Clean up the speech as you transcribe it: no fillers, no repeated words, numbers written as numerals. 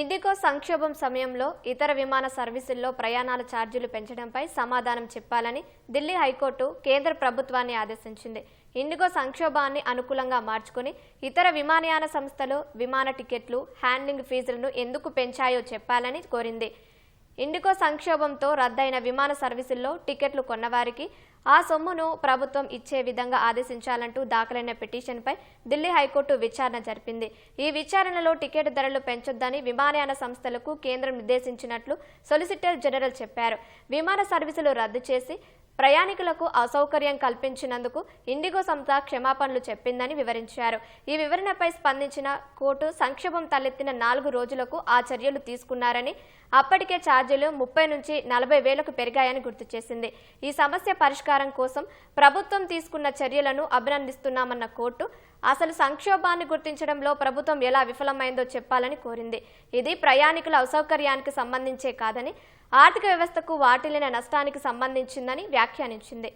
IndiGo సంక్షోభం సమయంలో ఇతర విమాన సర్వీసుల్లో ప్రయాణాల ఛార్జీలు పెంచడంపై సమాధానం చెప్పాలని ఢిల్లీ హైకోర్టు కేంద్ర ప్రభుత్వాన్ని ఆదేశించింది. ఇండిగో సంక్షోభాన్ని అనుకూలంగా మార్చుకుని ఇతర విమానయాన సంస్థలు విమాన టికెట్లు, హ్యాండ్లింగ్ ఫీజులను ఎందుకు పెంచాయో చెప్పాలని కోరింది. ఇండిగో సంక్షోభంతో రద్దయిన విమాన సర్వీసుల్లో టికెట్లు కొన్నవారికి ఆ సొమ్మును ప్రభుత్వం ఇచ్చే విధంగా ఆదేశించాలంటూ దాఖలైన పిటిషన్పై ఢిల్లీ హైకోర్టు విచారణ జరిపింది. ఈ విచారణలో టికెట్ ధరలు పెంచొద్దని విమానయాన సంస్థలకు కేంద్రం నిర్దేశించినట్లు సొలిసిటర్ జనరల్ చెప్పారు. విమాన సర్వీసులు రద్దు చేసి ప్రయాణికులకు అసౌకర్యం కల్పించినందుకు ఇండిగో సంస్థ క్షమాపణలు చెప్పిందని వివరించారు. ఈ వివరణపై స్పందించిన కోర్టు సంక్షోభం తలెత్తిన 4 రోజులకు ఆ చర్యలు తీసుకున్నారని, అప్పటికే ఛార్జీలు 30 నుంచి 40 వేలకు పెరిగాయని గుర్తు చేసింది. ఈ సమస్య పరిష్కారం కోసం ప్రభుత్వం తీసుకున్న చర్యలను అభినందిస్తున్నామన్న కోర్టు అసలు సంక్షోభాన్ని గుర్తించడంలో ప్రభుత్వం ఎలా విఫలమైందో చెప్పాలని కోరింది. ఇది ప్రయాణికుల అసౌకర్యానికి సంబంధించే కాదని, ఆర్థిక వ్యవస్థకు వాటిల్లిన నష్టానికి సంబంధించిందని వ్యాఖ్యానించింది.